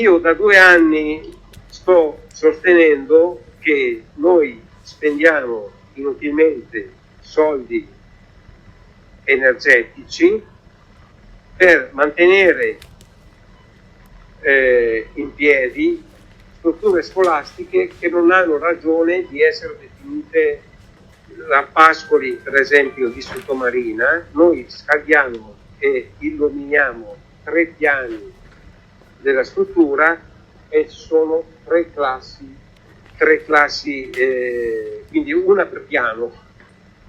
io da 2 anni sto sostenendo che noi spendiamo inutilmente soldi energetici per mantenere in piedi strutture scolastiche che non hanno ragione di essere definite. La Pascoli, per esempio, di Sottomarina, noi scaldiamo e illuminiamo 3 piani della struttura e ci sono 3 classi, quindi una per piano.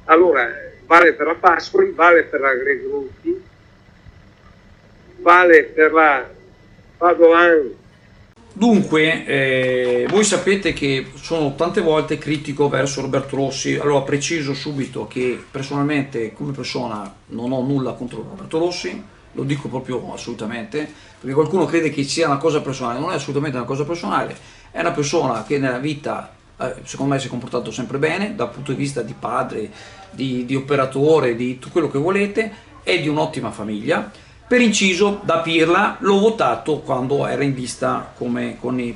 Allora, vale per la Pascoli, vale per la Gregrutti, vale per la Padoan. Dunque, voi sapete che sono tante volte critico verso Roberto Rossi. Allora preciso subito che personalmente come persona non ho nulla contro Roberto Rossi, lo dico proprio assolutamente, perché qualcuno crede che sia una cosa personale. Non è assolutamente una cosa personale, è una persona che nella vita secondo me si è comportato sempre bene dal punto di vista di padre, di operatore, di tutto quello che volete, è di un'ottima famiglia. Per inciso, da Pirla l'ho votato quando era in lista come con i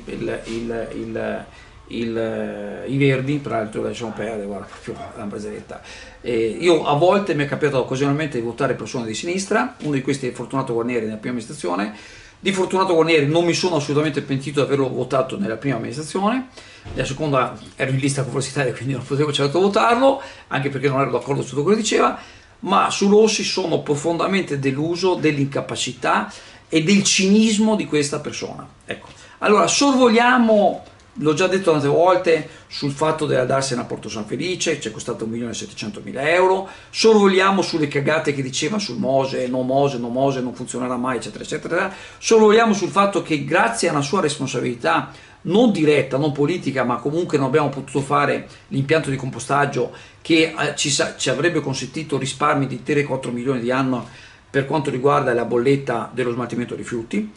Verdi, tra l'altro lasciamo perdere, guarda, proprio la barzelletta. Io a volte mi è capitato occasionalmente di votare persone di sinistra, uno di questi è Fortunato Guarnieri nella prima amministrazione. Di Fortunato Guarnieri non mi sono assolutamente pentito di averlo votato nella prima amministrazione, nella seconda ero in lista con Forza Italia, quindi non potevo certo votarlo, anche perché non ero d'accordo su tutto quello che diceva. Ma su Rossi sono profondamente deluso dell'incapacità e del cinismo di questa persona. Ecco. Allora, sorvoliamo, l'ho già detto tante volte, sul fatto di andarsene a Porto San Felice, ci è costato 1.700.000 euro, sorvoliamo sulle cagate che diceva sul Mose, non funzionerà mai, eccetera, eccetera, sorvoliamo sul fatto che grazie a una sua responsabilità non diretta, non politica, ma comunque non abbiamo potuto fare l'impianto di compostaggio che ci avrebbe consentito risparmi di 3-4 milioni di anno per quanto riguarda la bolletta dello smaltimento rifiuti.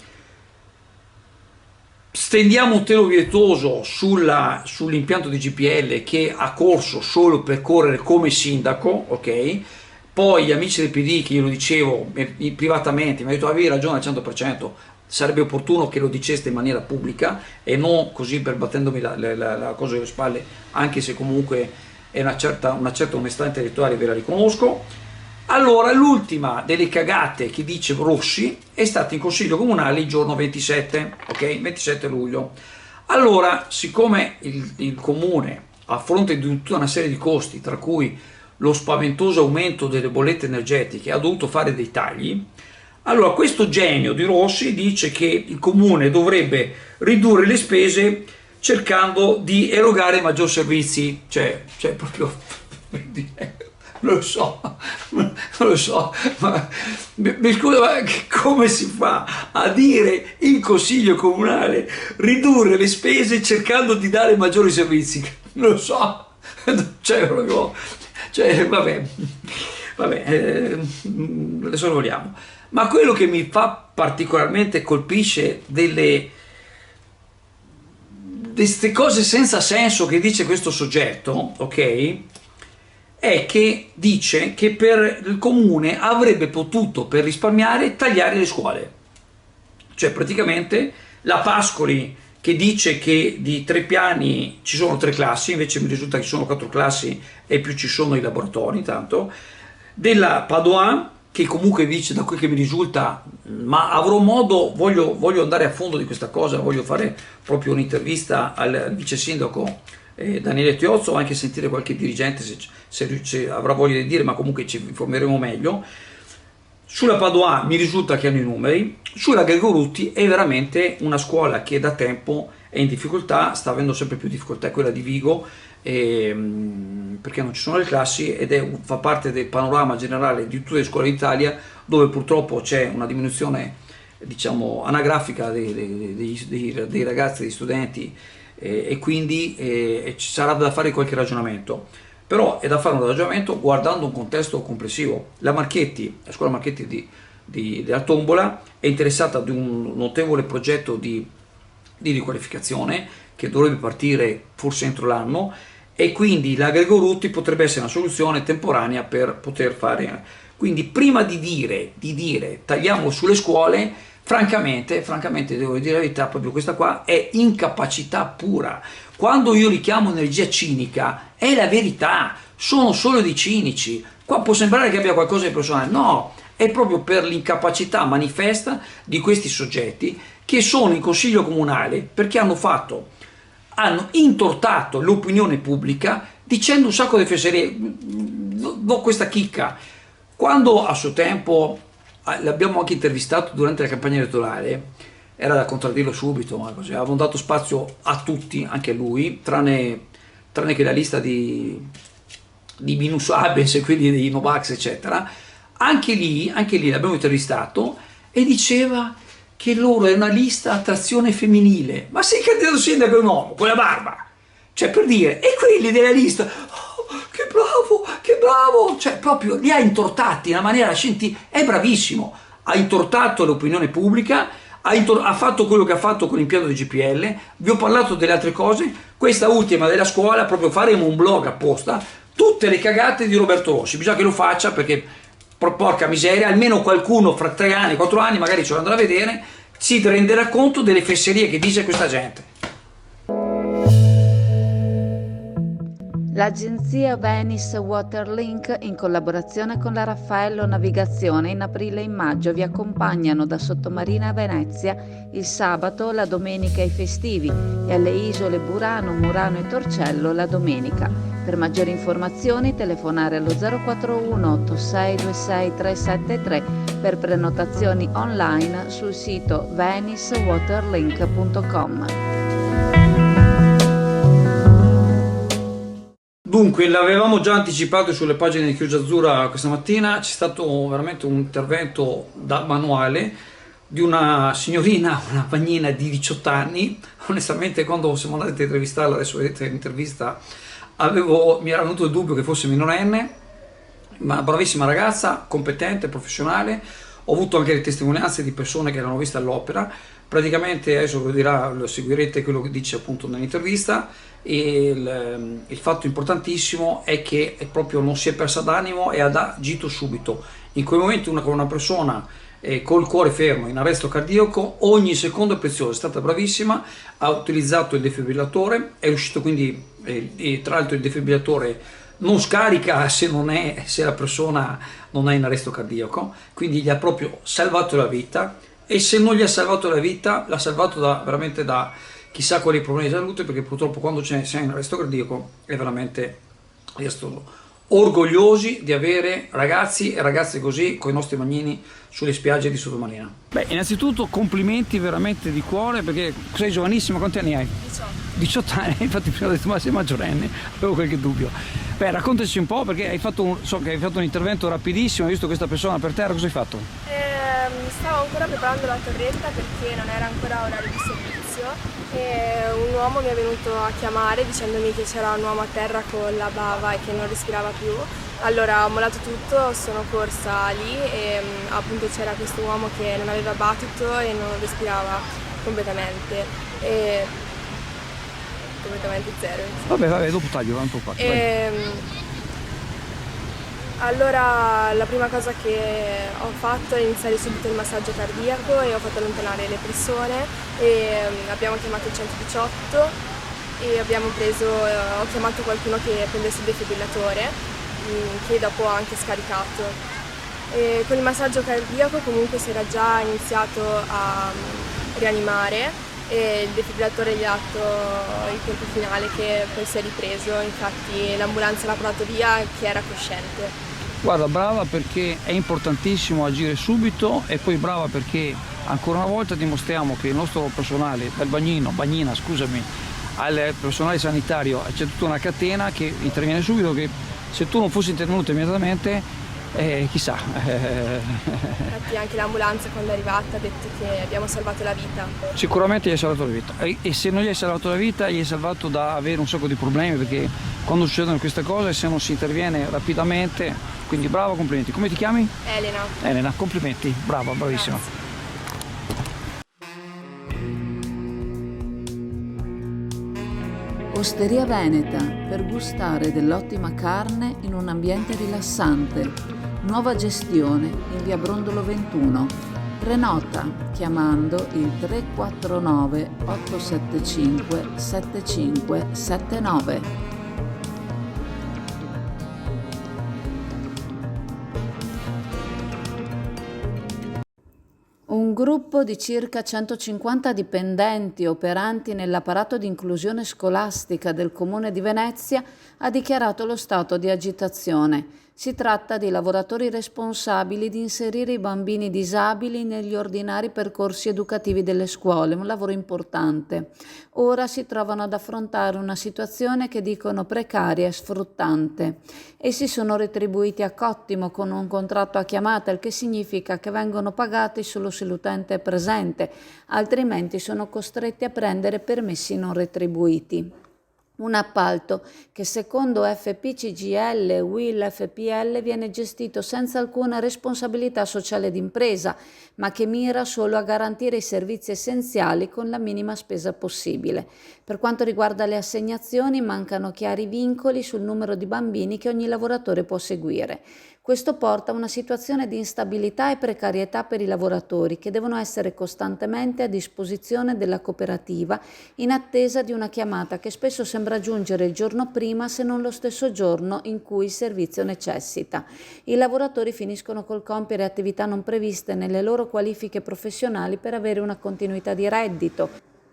Stendiamo un telo virtuoso sull'impianto di GPL che ha corso solo per correre come sindaco, ok? Poi gli amici del PD, che io lo dicevo privatamente, mi hanno detto avevi ragione al 100%, sarebbe opportuno che lo diceste in maniera pubblica e non così per battendomi la cosa alle spalle, anche se comunque è una certa onestà intellettuale, ve la riconosco. Allora, l'ultima delle cagate che dice Rossi è stata in Consiglio Comunale il giorno 27, ok? 27 luglio. Allora, siccome il Comune, a fronte di tutta una serie di costi, tra cui lo spaventoso aumento delle bollette energetiche, ha dovuto fare dei tagli, allora questo genio di Rossi dice che il Comune dovrebbe ridurre le spese cercando di erogare maggiori servizi, cioè proprio, non lo so, ma mi scusa, ma come si fa a dire in Consiglio Comunale ridurre le spese cercando di dare maggiori servizi? Non lo so, vabbè, adesso lo vogliamo. Ma quello che mi fa particolarmente colpisce di queste cose senza senso che dice questo soggetto, ok? È che dice che per il comune avrebbe potuto, per risparmiare, tagliare le scuole. Cioè praticamente la Pascoli che dice che di 3 piani ci sono 3 classi, invece mi risulta che ci sono 4 classi e più ci sono i laboratori, intanto. Della Padoan, che comunque dice, da quel che mi risulta, ma avrò modo, voglio andare a fondo di questa cosa, voglio fare proprio un'intervista al vice sindaco Daniele Tiozzo, o anche sentire qualche dirigente se avrà voglia di dire, ma comunque ci informeremo meglio. Sulla Padoan mi risulta che hanno i numeri, sulla Gregorutti è veramente una scuola che da tempo è in difficoltà, sta avendo sempre più difficoltà, è quella di Vigo, perché non ci sono le classi ed fa parte del panorama generale di tutte le scuole d'Italia, dove purtroppo c'è una diminuzione, diciamo, anagrafica dei ragazzi, degli studenti, e quindi ci sarà da fare qualche ragionamento. Però è da fare un ragionamento guardando un contesto complessivo. La scuola Marchetti della Tombola è interessata ad un notevole progetto di riqualificazione che dovrebbe partire forse entro l'anno, e quindi la Gregorutti potrebbe essere una soluzione temporanea per poter fare. Quindi prima di dire tagliamo sulle scuole, Francamente, devo dire la verità, proprio questa qua è incapacità pura. Quando io li chiamo energia cinica, è la verità, sono solo dei cinici. Qua può sembrare che abbia qualcosa di personale, no, è proprio per l'incapacità manifesta di questi soggetti che sono in consiglio comunale perché hanno intortato l'opinione pubblica dicendo un sacco di fesserie. Do questa chicca. Quando a suo tempo l'abbiamo anche intervistato durante la campagna elettorale, era da contraddirlo subito, ma così, avevamo dato spazio a tutti, anche a lui, tranne che la lista di Minus Abens e quelli dei Novax, eccetera. Anche lì l'abbiamo intervistato e diceva che loro è una lista a trazione femminile. Ma sei candidato sindaco è un uomo, con la barba! Cioè, per dire, e quelli della lista, oh, che bravo, cioè proprio li ha intortati in una maniera scientifica, è bravissimo, ha intortato l'opinione pubblica, ha fatto quello che ha fatto con l'impianto di GPL, vi ho parlato delle altre cose, questa ultima della scuola, proprio faremo un blog apposta, tutte le cagate di Roberto Rossi, bisogna che lo faccia perché, porca miseria, almeno qualcuno fra 3 anni, 4 anni, magari ce lo andrà a vedere, si renderà conto delle fesserie che dice questa gente. L'agenzia Venice Waterlink, in collaborazione con la Raffaello Navigazione, in aprile e in maggio vi accompagnano da Sottomarina a Venezia il sabato, la domenica e i festivi e alle isole Burano, Murano e Torcello la domenica. Per maggiori informazioni telefonare allo 041 8626 373 per prenotazioni online sul sito venicewaterlink.com. Dunque, l'avevamo già anticipato sulle pagine di Chiusa Azzurra questa mattina, c'è stato veramente un intervento da manuale di una signorina, una bagnina di 18 anni. Onestamente, quando siamo andati a intervistarla, adesso vedete l'intervista, mi era venuto il dubbio che fosse minorenne, ma una bravissima ragazza, competente, professionale. Ho avuto anche le testimonianze di persone che l'hanno vista all'opera. Praticamente, adesso lo seguirete quello che dice appunto nell'intervista, e il fatto importantissimo è che proprio non si è persa d'animo e ha agito subito. In quel momento una persona col cuore fermo, in arresto cardiaco, ogni secondo è prezioso, è stata bravissima, ha utilizzato il defibrillatore, è riuscito quindi, e tra l'altro il defibrillatore non scarica se la persona non è in arresto cardiaco, quindi gli ha proprio salvato la vita, e se non gli ha salvato la vita l'ha salvato veramente da chissà quali problemi di salute, perché purtroppo quando sei in arresto cardiaco è veramente orgogliosi di avere ragazzi e ragazze così con i nostri bagnini sulle spiagge di Sottomarina. Beh, innanzitutto complimenti veramente di cuore, perché sei giovanissimo, quanti anni hai? 18 anni, infatti prima ho detto ma sei maggiorenne, avevo qualche dubbio. Beh, raccontaci un po', perché so che hai fatto un intervento rapidissimo, hai visto questa persona per terra, cosa hai fatto? Stavo ancora preparando la torretta perché non era ancora orario di servizio e un uomo mi è venuto a chiamare dicendomi che c'era un uomo a terra con la bava e che non respirava più. Allora ho mollato tutto, sono corsa lì e appunto c'era questo uomo che non aveva battito e non respirava completamente. Completamente zero. Vabbè, dopo taglio, un po' qua. Allora la prima cosa che ho fatto è iniziare subito il massaggio cardiaco e ho fatto allontanare le persone e abbiamo chiamato il 118 e ho chiamato qualcuno che prendesse il defibrillatore che dopo ho anche scaricato. E con il massaggio cardiaco comunque si era già iniziato a rianimare e il defibrillatore gli ha dato il colpo finale che poi si è ripreso, infatti l'ambulanza l'ha portato via che era cosciente. Guarda, brava perché è importantissimo agire subito, e poi brava perché ancora una volta dimostriamo che il nostro personale, dal bagnina, scusami, al personale sanitario, c'è tutta una catena che interviene subito, che se tu non fossi intervenuto immediatamente, chissà. Infatti anche l'ambulanza quando è arrivata ha detto che abbiamo salvato la vita. Sicuramente gli hai salvato la vita, e se non gli hai salvato la vita gli hai salvato da avere un sacco di problemi, perché quando succedono queste cose, se non si interviene rapidamente, quindi brava, complimenti. Come ti chiami? Elena, complimenti, brava, bravissima. Grazie. Osteria Veneta, per gustare dell'ottima carne in un ambiente rilassante. Nuova gestione in via Brondolo 21. Prenota chiamando il 349 875 7579. Un gruppo di circa 150 dipendenti operanti nell'apparato di inclusione scolastica del Comune di Venezia ha dichiarato lo stato di agitazione. Si tratta di lavoratori responsabili di inserire i bambini disabili negli ordinari percorsi educativi delle scuole, un lavoro importante. Ora si trovano ad affrontare una situazione che dicono precaria e sfruttante. Essi sono retribuiti a cottimo con un contratto a chiamata, il che significa che vengono pagati solo se l'utente è presente, altrimenti sono costretti a prendere permessi non retribuiti. Un appalto che secondo FP-CGIL e UIL FPL viene gestito senza alcuna responsabilità sociale d'impresa, ma che mira solo a garantire i servizi essenziali con la minima spesa possibile. Per quanto riguarda le assegnazioni, mancano chiari vincoli sul numero di bambini che ogni lavoratore può seguire. Questo porta a una situazione di instabilità e precarietà per i lavoratori che devono essere costantemente a disposizione della cooperativa in attesa di una chiamata che spesso sembra giungere il giorno prima se non lo stesso giorno in cui il servizio necessita. I lavoratori finiscono col compiere attività non previste nelle loro qualifiche professionali per avere una continuità di reddito.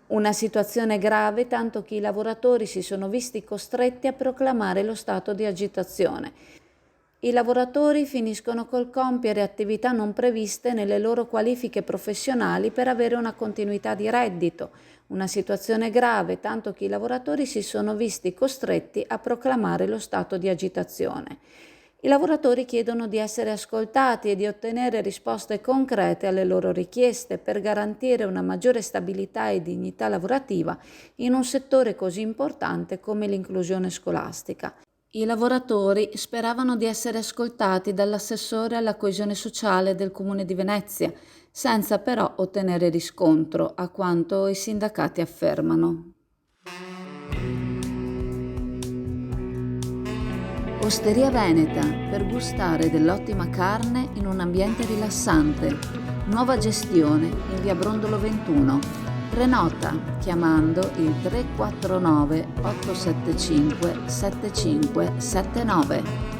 Una situazione grave tanto che i lavoratori si sono visti costretti a proclamare lo stato di agitazione. I lavoratori finiscono col compiere attività non previste nelle loro qualifiche professionali per avere una continuità di reddito. Una situazione grave, tanto che i lavoratori si sono visti costretti a proclamare lo stato di agitazione. I lavoratori chiedono di essere ascoltati e di ottenere risposte concrete alle loro richieste per garantire una maggiore stabilità e dignità lavorativa in un settore così importante come l'inclusione scolastica. I lavoratori speravano di essere ascoltati dall'assessore alla coesione sociale del Comune di Venezia, senza però ottenere riscontro, a quanto i sindacati affermano. Osteria Veneta, per gustare dell'ottima carne in un ambiente rilassante. Nuova gestione in via Brondolo 21. Prenota chiamando il 349 875 7579.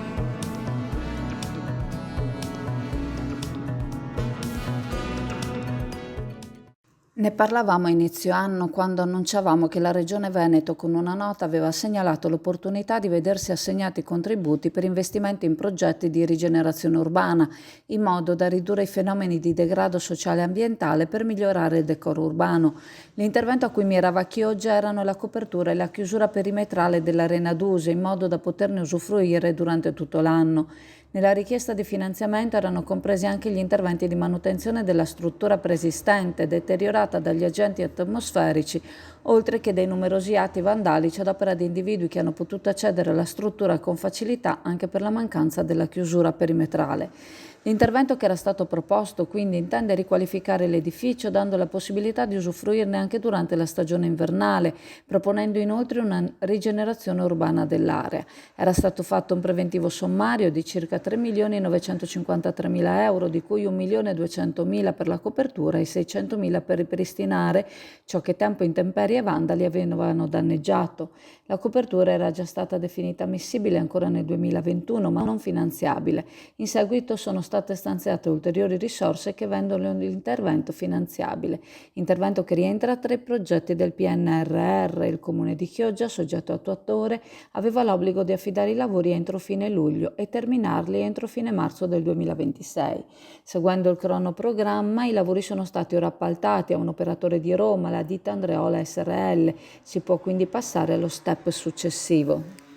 Ne parlavamo a inizio anno quando annunciavamo che la Regione Veneto con una nota aveva segnalato l'opportunità di vedersi assegnati contributi per investimenti in progetti di rigenerazione urbana, in modo da ridurre i fenomeni di degrado sociale e ambientale per migliorare il decoro urbano. L'intervento a cui mirava Chioggia erano la copertura e la chiusura perimetrale dell'Arena d'Uso, in modo da poterne usufruire durante tutto l'anno. Nella richiesta di finanziamento erano compresi anche gli interventi di manutenzione della struttura preesistente, deteriorata dagli agenti atmosferici, oltre che dei numerosi atti vandalici ad opera di individui che hanno potuto accedere alla struttura con facilità anche per la mancanza della chiusura perimetrale. L'intervento che era stato proposto quindi intende riqualificare l'edificio dando la possibilità di usufruirne anche durante la stagione invernale, proponendo inoltre una rigenerazione urbana dell'area. Era stato fatto un preventivo sommario di circa 3.953.000 euro, di cui 1.200.000 per la copertura e 600.000 per ripristinare ciò che tempo, intemperie e vandali avevano danneggiato. La copertura era già stata definita ammissibile ancora nel 2021, ma non finanziabile. In seguito sono state stanziate ulteriori risorse che rendono l'intervento finanziabile. Intervento che rientra tra i progetti del PNRR. Il Comune di Chioggia, soggetto attuatore, aveva l'obbligo di affidare i lavori entro fine luglio e terminarli entro fine marzo del 2026. Seguendo il cronoprogramma, i lavori sono stati ora appaltati a un operatore di Roma, la ditta Andreola SRL. Si può quindi passare allo step successivo.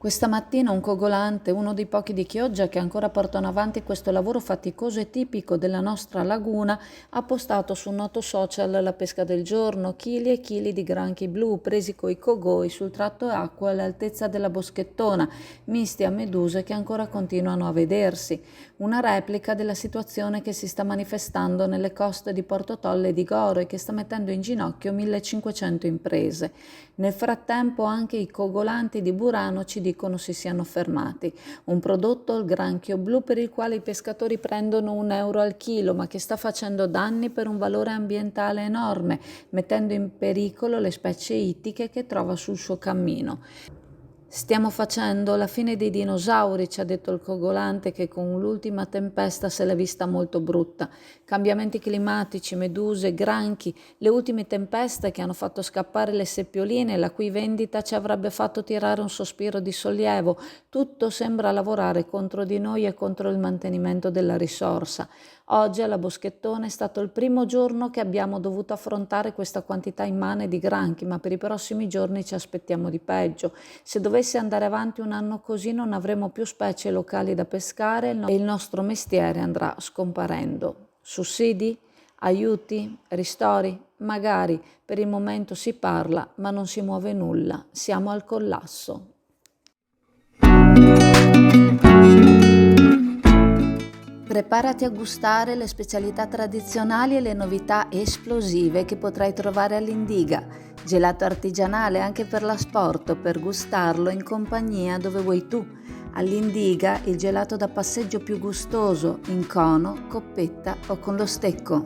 Questa mattina un cogolante, uno dei pochi di Chioggia che ancora portano avanti questo lavoro faticoso e tipico della nostra laguna, ha postato su un noto social la pesca del giorno, chili e chili di granchi blu presi coi cogoi sul tratto acqua all'altezza della Boschettona, misti a meduse che ancora continuano a vedersi. Una replica della situazione che si sta manifestando nelle coste di Porto Tolle e di Goro e che sta mettendo in ginocchio 1500 imprese. Nel frattempo anche i cogolanti di Burano ci dicono si siano fermati. Un prodotto, il granchio blu, per il quale i pescatori prendono €1 al chilo, ma che sta facendo danni per un valore ambientale enorme, mettendo in pericolo le specie ittiche che trova sul suo cammino. Stiamo facendo la fine dei dinosauri, ci ha detto il cogolante che con l'ultima tempesta se l'è vista molto brutta. Cambiamenti climatici, meduse, granchi, le ultime tempeste che hanno fatto scappare le seppioline, la cui vendita ci avrebbe fatto tirare un sospiro di sollievo. Tutto sembra lavorare contro di noi e contro il mantenimento della risorsa. Oggi alla Boschettone è stato il primo giorno che abbiamo dovuto affrontare questa quantità immane di granchi, ma per i prossimi giorni ci aspettiamo di peggio. Se dovesse andare avanti un anno così non avremo più specie locali da pescare e il nostro mestiere andrà scomparendo. Sussidi? Aiuti? Ristori? Magari. Per il momento si parla, ma non si muove nulla. Siamo al collasso. Preparati a gustare le specialità tradizionali e le novità esplosive che potrai trovare all'Indiga. Gelato artigianale anche per l'asporto, per gustarlo in compagnia dove vuoi tu. All'Indiga il gelato da passeggio più gustoso, in cono, coppetta o con lo stecco.